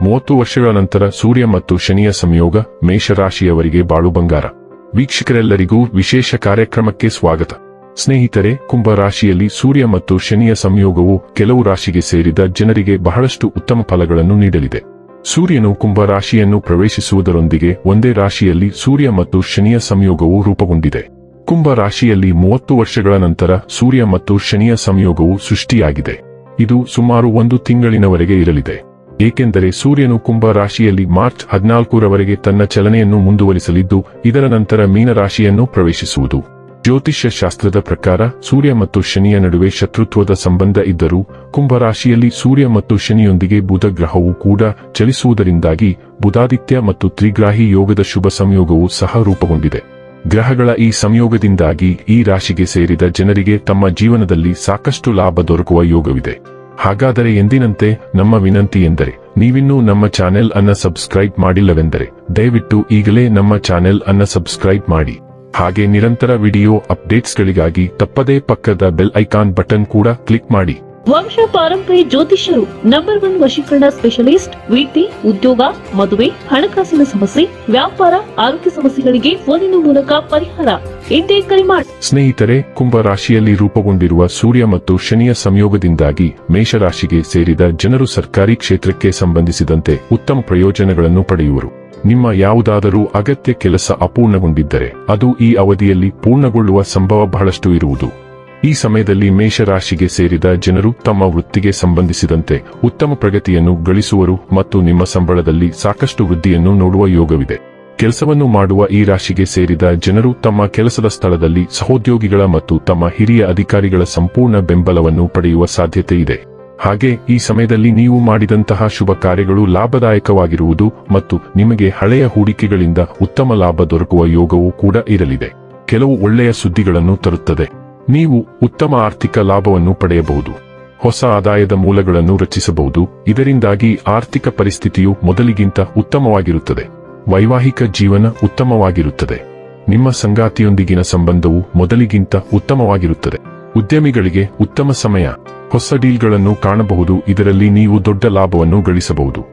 30 ವರ್ಷಗಳ ನಂತರ ಸೂರ್ಯ ಮತ್ತು ಶನಿಯ ಸಂಯೋಗ ಮೇಷರಾಶಿಯವರಿಗೆ ಬಾಳು ಬಂಗಾರ. ವೀಕ್ಷಕರೆಲ್ಲರಿಗೂ ವಿಶೇಷ ಕಾರ್ಯಕ್ರಮಕ್ಕೆ ಸ್ವಾಗತ. ಸ್ನೇಹಿತರೆ, ಕುಂಭ ರಾಶಿಯಲ್ಲಿ ಸೂರ್ಯ ಮತ್ತು ಶನಿಯ ಸಂಯೋಗವು ಕೆಲವು ರಾಶಿಗೆ ಸೇರಿದ ಜನರಿಗೆ ಬಹಳಷ್ಟು ಉತ್ತಮ ಫಲಗಳನ್ನು ನೀಡಲಿದೆ. ಸೂರ್ಯನು ಕುಂಭ ರಾಶಿಯನ್ನು ಪ್ರವೇಶಿಸುವುದರೊಂದಿಗೆ ಒಂದೇ ರಾಶಿಯಲ್ಲಿ ಸೂರ್ಯ ಮತ್ತು ಶನಿಯ ಸಂಯೋಗವು ರೂಪುಗೊಂಡಿದೆ. ಕುಂಭ ರಾಶಿಯಲ್ಲಿ 30 ವರ್ಷಗಳ ನಂತರ ಸೂರ್ಯ ಮತ್ತು ಶನಿಯ ಸಂಯೋಗವು ಸೃಷ್ಟಿಯಾಗಿದೆ. ಇದು ಸುಮಾರು 1 ತಿಂಗಳಿನವರೆಗೆ ಇರಲಿದೆ. ಏಕೆಂದರೆ ಸೂರ್ಯನು ಕುಂಭ ರಾಶಿಯಲ್ಲಿ ಮಾರ್ಚ್ 14ರವರೆಗೆ ತನ್ನ ಚಲನೆಯನ್ನು ಮುಂದುವರಿಸಲಿದ್ದು, ಇದರ ನಂತರ ಮೀನ ರಾಶಿಯನ್ನು ಪ್ರವೇಶಿಸುವುದು. ಜ್ಯೋತಿಷ್ಯ ಶಾಸ್ತ್ರದ ಪ್ರಕಾರ ಸೂರ್ಯ ಮತ್ತು ಶನಿಯ ನಡುವೆ ಶತ್ರುತ್ವದ ಸಂಬಂಧ ಇದ್ದರೂ ಕುಂಭ ರಾಶಿಯಲ್ಲಿ ಸೂರ್ಯ ಮತ್ತು ಶನಿಯೊಂದಿಗೆ ಬುಧ ಗ್ರಹವು ಕೂಡ ಚಲಿಸುವುದರಿಂದಾಗಿ ಬುಧಾದಿತ್ಯ ಮತ್ತು ತ್ರಿಗ್ರಾಹಿ ಯೋಗದ ಶುಭ ಸಂಯೋಗವು ಸಹ ರೂಪುಗೊಂಡಿದೆ. ಗ್ರಹಗಳ ಈ ಸಂಯೋಗದಿಂದಾಗಿ ಈ ರಾಶಿಗೆ ಸೇರಿದ ಜನರಿಗೆ ತಮ್ಮ ಜೀವನದಲ್ಲಿ ಸಾಕಷ್ಟು ಲಾಭ ದೊರಕುವ ಯೋಗವಿದೆ. ಹಾಗಾದರೆ ಎಂದಿನಂತೆ ನಮ್ಮ ವಿನಂತಿ ಎಂದರೆ, ನೀವಿನ್ನೂ ನಮ್ಮ ಚಾನೆಲ್ ಅನ್ನು ಸಬ್ಸ್ಕ್ರೈಬ್ ಮಾಡಿಲ್ಲವೆಂದರೆ ದಯವಿಟ್ಟು ಈಗಲೇ ನಮ್ಮ ಚಾನೆಲ್ ಅನ್ನು ಸಬ್ಸ್ಕ್ರೈಬ್ ಮಾಡಿ. ಹಾಗೆ ನಿರಂತರ ವಿಡಿಯೋ ಅಪ್ಡೇಟ್ಸ್ಗಳಿಗಾಗಿ ತಪ್ಪದೇ ಪಕ್ಕದ ಬೆಲ್ ಐಕಾನ್ ಬಟನ್ ಕೂಡ ಕ್ಲಿಕ್ ಮಾಡಿ. ವಂಶ ಪಾರಂಪರ್ಯ ಜ್ಯೋತಿಷ್ಯರು ನಂಬರ್ 1 ವಶೀಕರಣ ಸ್ಪೆಷಲಿಸ್ಟ್. ವೃತ್ತಿ, ಉದ್ಯೋಗ, ಮದುವೆ, ಹಣಕಾಸಿನ ಸಮಸ್ಯೆ, ವ್ಯಾಪಾರ, ಆರೋಗ್ಯ ಸಮಸ್ಯೆಗಳಿಗೆ ಫೋನಿನ ಮೂಲಕ ಪರಿಹಾರ. ಇಂದೇ ಕರೆ ಮಾಡಿ. ಸ್ನೇಹಿತರೆ, ಕುಂಭ ರಾಶಿಯಲ್ಲಿ ರೂಪುಗೊಂಡಿರುವ ಸೂರ್ಯ ಮತ್ತು ಶನಿಯ ಸಂಯೋಗದಿಂದಾಗಿ ಮೇಷರಾಶಿಗೆ ಸೇರಿದ ಜನರು ಸರ್ಕಾರಿ ಕ್ಷೇತ್ರಕ್ಕೆ ಸಂಬಂಧಿಸಿದಂತೆ ಉತ್ತಮ ಪ್ರಯೋಜನಗಳನ್ನು ಪಡೆಯುವರು. ನಿಮ್ಮ ಯಾವುದಾದರೂ ಅಗತ್ಯ ಕೆಲಸ ಅಪೂರ್ಣಗೊಂಡಿದ್ದರೆ ಅದು ಈ ಅವಧಿಯಲ್ಲಿ ಪೂರ್ಣಗೊಳ್ಳುವ ಸಂಭವ ಬಹಳಷ್ಟು ಇರುವುದು. ಈ ಸಮಯದಲ್ಲಿ ಮೇಷರಾಶಿಗೆ ಸೇರಿದ ಜನರು ತಮ್ಮ ವೃತ್ತಿಗೆ ಸಂಬಂಧಿಸಿದಂತೆ ಉತ್ತಮ ಪ್ರಗತಿಯನ್ನು ಗಳಿಸುವರು ಮತ್ತು ನಿಮ್ಮ ಸಂಬಳದಲ್ಲಿ ಸಾಕಷ್ಟು ವೃದ್ಧಿಯನ್ನು ನೋಡುವ ಯೋಗವಿದೆ. ಕೆಲಸವನ್ನು ಮಾಡುವ ಈ ರಾಶಿಗೆ ಸೇರಿದ ಜನರು ತಮ್ಮ ಕೆಲಸದ ಸ್ಥಳದಲ್ಲಿ ಸಹೋದ್ಯೋಗಿಗಳ ಮತ್ತು ತಮ್ಮ ಹಿರಿಯ ಅಧಿಕಾರಿಗಳ ಸಂಪೂರ್ಣ ಬೆಂಬಲವನ್ನು ಪಡೆಯುವ ಸಾಧ್ಯತೆ ಇದೆ. ಹಾಗೆ ಈ ಸಮಯದಲ್ಲಿ ನೀವು ಮಾಡಿದಂತಹ ಶುಭ ಕಾರ್ಯಗಳು ಲಾಭದಾಯಕವಾಗಿರುವುದು ಮತ್ತು ನಿಮಗೆ ಹಳೆಯ ಹೂಡಿಕೆಗಳಿಂದ ಉತ್ತಮ ಲಾಭ ದೊರಕುವ ಯೋಗವೂ ಕೂಡ ಇರಲಿದೆ. ಕೆಲವು ಒಳ್ಳೆಯ ಸುದ್ದಿಗಳನ್ನು ತರುತ್ತದೆ. ನೀವು ಉತ್ತಮ ಆರ್ಥಿಕ ಲಾಭವನ್ನು ಪಡೆಯಬಹುದು. ಹೊಸ ಆದಾಯದ ಮೂಲಗಳನ್ನು ರಚಿಸಬಹುದು. ಇದರಿಂದಾಗಿ ಆರ್ಥಿಕ ಪರಿಸ್ಥಿತಿಯು ಮೊದಲಿಗಿಂತ ಉತ್ತಮವಾಗಿರುತ್ತದೆ. ವೈವಾಹಿಕ ಜೀವನ ಉತ್ತಮವಾಗಿರುತ್ತದೆ. ನಿಮ್ಮ ಸಂಗಾತಿಯೊಂದಿಗಿನ ಸಂಬಂಧವು ಮೊದಲಿಗಿಂತ ಉತ್ತಮವಾಗಿರುತ್ತದೆ. ಉದ್ಯಮಿಗಳಿಗೆ ಉತ್ತಮ ಸಮಯ. ಹೊಸ ಡೀಲ್ಗಳನ್ನು ಕಾಣಬಹುದು. ಇದರಲ್ಲಿ ನೀವು ದೊಡ್ಡ ಲಾಭವನ್ನು ಗಳಿಸಬಹುದು.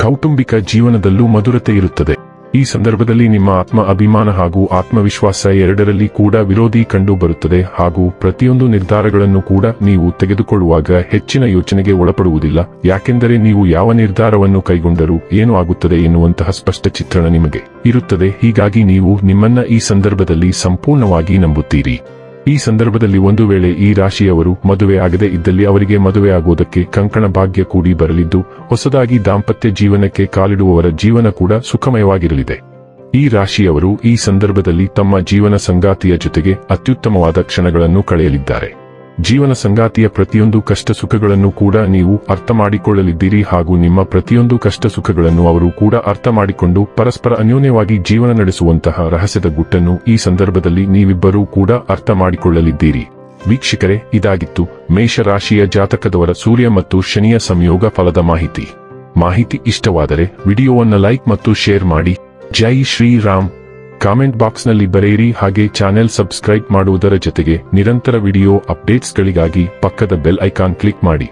ಕೌಟುಂಬಿಕ ಜೀವನದಲ್ಲೂ ಮಧುರತೆ ಇರುತ್ತದೆ. ಈ ಸಂದರ್ಭದಲ್ಲಿ ನಿಮ್ಮ ಆತ್ಮ ಅಭಿಮಾನ ಹಾಗೂ ಆತ್ಮವಿಶ್ವಾಸ ಎರಡರಲ್ಲಿ ಕೂಡ ವಿರೋಧಿ ಕಂಡು ಬರುತ್ತದೆ ಹಾಗೂ ಪ್ರತಿಯೊಂದು ನಿರ್ಧಾರಗಳನ್ನು ಕೂಡ ನೀವು ತೆಗೆದುಕೊಳ್ಳುವಾಗ ಹೆಚ್ಚಿನ ಯೋಚನೆಗೆ ಒಳಪಡುವುದಿಲ್ಲ. ಯಾಕೆಂದರೆ ನೀವು ಯಾವ ನಿರ್ಧಾರವನ್ನು ಕೈಗೊಂಡರೂ ಏನು ಆಗುತ್ತದೆ ಎನ್ನುವಂತಹ ಸ್ಪಷ್ಟ ಚಿತ್ರಣ ನಿಮಗೆ ಇರುತ್ತದೆ. ಹೀಗಾಗಿ ನೀವು ನಿಮ್ಮನ್ನ ಈ ಸಂದರ್ಭದಲ್ಲಿ ಸಂಪೂರ್ಣವಾಗಿ ನಂಬುತ್ತೀರಿ. ಈ ಸಂದರ್ಭದಲ್ಲಿ ಒಂದು ವೇಳೆ ಈ ರಾಶಿಯವರು ಮದುವೆ ಆಗದೆ ಇದ್ದಲ್ಲಿ ಅವರಿಗೆ ಮದುವೆ ಆಗುವುದಕ್ಕೆ ಕಂಕಣ ಭಾಗ್ಯ ಕೂಡಿ ಬರಲಿದ್ದು, ಹೊಸದಾಗಿ ದಾಂಪತ್ಯ ಜೀವನಕ್ಕೆ ಕಾಲಿಡುವವರ ಜೀವನ ಕೂಡ ಸುಖಮಯವಾಗಿರಲಿದೆ. ಈ ರಾಶಿಯವರು ಈ ಸಂದರ್ಭದಲ್ಲಿ ತಮ್ಮ ಜೀವನ ಸಂಗಾತಿಯ ಜೊತೆಗೆ ಅತ್ಯುತ್ತಮವಾದ ಕ್ಷಣಗಳನ್ನು ಕಳೆಯಲಿದ್ದಾರೆ. ಜೀವನ ಸಂಗಾತಿಯ ಪ್ರತಿಯೊಂದು ಕಷ್ಟ ಸುಖಗಳನ್ನು ಕೂಡ ನೀವು ಅರ್ಥ ಮಾಡಿಕೊಳ್ಳಲಿದ್ದೀರಿ ಹಾಗೂ ನಿಮ್ಮ ಪ್ರತಿಯೊಂದು ಕಷ್ಟ ಸುಖಗಳನ್ನು ಅವರು ಕೂಡ ಅರ್ಥ ಮಾಡಿಕೊಂಡು ಪರಸ್ಪರ ಅನ್ಯೋನ್ಯವಾಗಿ ಜೀವನ ನಡೆಸುವಂತಹ ರಹಸ್ಯದ ಗುಟ್ಟನ್ನು ಈ ಸಂದರ್ಭದಲ್ಲಿ ನೀವಿಬ್ಬರೂ ಕೂಡ ಅರ್ಥ ಮಾಡಿಕೊಳ್ಳಲಿದ್ದೀರಿ. ವೀಕ್ಷಕರೇ, ಇದಾಗಿತ್ತು ಮೇಷರಾಶಿಯ ಜಾತಕದವರ ಸೂರ್ಯ ಮತ್ತು ಶನಿಯ ಸಂಯೋಗ ಫಲದ ಮಾಹಿತಿ ಇಷ್ಟವಾದರೆ ವಿಡಿಯೋವನ್ನು ಲೈಕ್ ಮತ್ತು ಶೇರ್ ಮಾಡಿ. ಜೈ ಶ್ರೀರಾಮ್. ಕಾಮೆಂಟ್ ಬಾಕ್ಸ್ನಲ್ಲಿ ಬರೆಯಿರಿ. ಹಾಗೆ ಚಾನೆಲ್ ಸಬ್ಸ್ಕ್ರೈಬ್ ಮಾಡುವುದರ ಜೊತೆಗೆ ನಿರಂತರ ವಿಡಿಯೋ ಅಪ್ಡೇಟ್ಸ್ಗಳಿಗಾಗಿ ಪಕ್ಕದ ಬೆಲ್ ಐಕಾನ್ ಕ್ಲಿಕ್ ಮಾಡಿ.